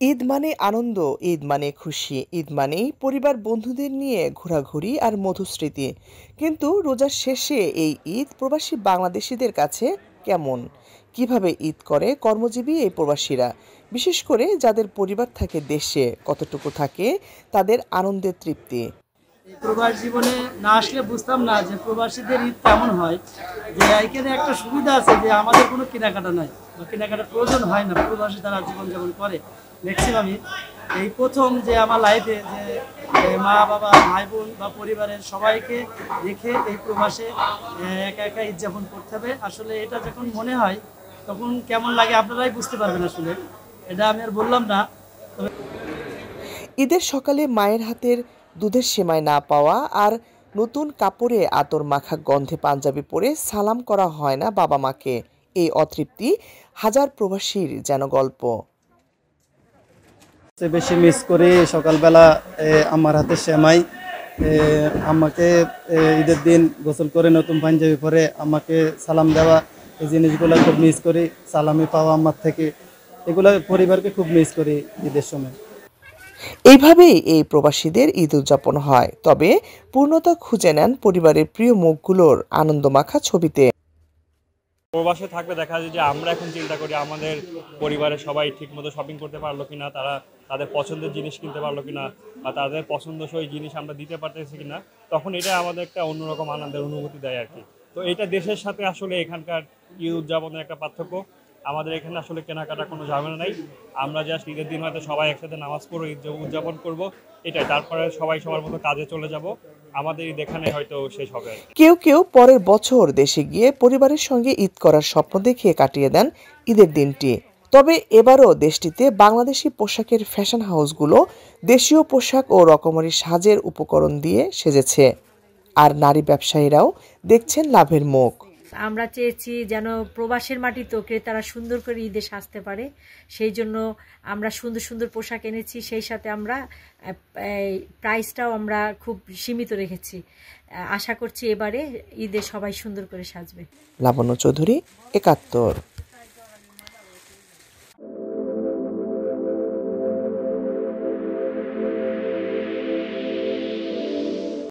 ঈদ মানে আনন্দ, ঈদ মানে খুশি, ঈদ মানেই পরিবার বন্ধুদের নিয়ে ঘোরাঘুরি আর মধুস্মৃতি। কিন্তু রোজার শেষে এই ঈদ প্রবাসী বাংলাদেশিদের কাছে কেমন? কিভাবে ঈদ করে কর্মজীবী এই প্রবাসীরা? বিশেষ করে যাদের পরিবার থাকে দেশে, কতটুকু থাকে তাদের আনন্দের তৃপ্তি? প্রবাস জীবনে না আসলে বুঝতাম না যে প্রবাসীদের ঈদ কেমন হয়। যে এখানে একটা সুবিধা আছে যে আমাদের কোনো কেনাকাটা নাই বা কেনাকাটার প্রয়োজন হয় না, প্রবাসী তারা জীবনযাপন করে ম্যাক্সিমামই। এই প্রথম যে আমার লাইফে যে মা বাবা ভাই বোন বা পরিবারের সবাইকে রেখে এই প্রবাসে একা একা ঈদ যাপন করতে হবে। আসলে এটা যখন মনে হয় তখন কেমন লাগে আপনারাই বুঝতে পারবেন। আসলে এটা আমি আর বললাম না। ঈদের সকালে মায়ের হাতের দুধের সেমাই না পাওয়া আর নতুন কাপড়ে আতর মাখা গন্ধে পাঞ্জাবি পরে সালাম করা হয় না বাবা মাকে, এই অতৃপ্তি হাজার প্রবাসীর যেন গল্প। বেশি মিস করি সকালবেলা আমার হাতে সেমাই, আমাকে ঈদের দিন গোসল করে নতুন পাঞ্জাবি পরে আমাকে সালাম দেওয়া, এই জিনিসগুলো খুব মিস করি। সালামি পাওয়া আমার থেকে, এগুলো পরিবারকে খুব মিস করি ঈদের সময়। এইভাবেই এই প্রবাসীদের ঈদ উদযাপন হয়, তবে পূর্ণতা খুঁজে নেন পরিবারের প্রিয় মুখগুলোর আনন্দমাখা ছবিতে। প্রবাসে থাকলে দেখা যায় যে আমরা এখন চিন্তা করি আমাদের পরিবারের সবাই ঠিকমতো শপিং করতে পারলো কিনা, তারা তাদের পছন্দের জিনিস কিনতে পারলো কিনা, বা তাদের পছন্দসই জিনিস আমরা দিতে পারতেছি কিনা। তখন এটা আমাদের একটা অন্যরকম আনন্দের অনুভূতি দেয় আর কি। তো এটা দেশের সাথে আসলে এখানকার ঈদ উদযাপনের একটা পার্থক্য। আমাদের এখানে আসলে কেনাকাটা কোনো ঝামেলা নাই। আমরা জাস্ট ঈদের দিন হয়তো সবাই একসাথে নামাজ পড়ে ঈদ উদযাপন করবো, এটাই। তারপরে সবাই সবার মতো কাজে চলে যাব। আমাদের ঈদ এখানে হয়তো শেষ হবে। কেউ কেউ পরের বছর দেশে গিয়ে পরিবারের সঙ্গে ঈদ করার স্বপ্ন দেখিয়ে কাটিয়ে দেন ঈদের দিনটি। তবে এবারও দেশটিতে বাংলাদেশি পোশাকের ফ্যাশন হাউসগুলো দেশীয় পোশাক ও রকমারি সাজের উপকরণ দিয়ে সেজেছে, আর নারী ব্যবসায়ীরাও দেখছেন লাভের মুখ। আমরা চেয়েছি যেন প্রবাসের মাটিতেও ক্রেতারা সুন্দর করে ঈদে সাজতে পারে, সেই জন্য আমরা সুন্দর সুন্দর পোশাক এনেছি। সেই সাথে আমরা প্রাইসটাও আমরা খুব সীমিত রেখেছি। আশা করছি এবারে ঈদে সবাই সুন্দর করে সাজবে। লাবণ্য চৌধুরী, ৭১।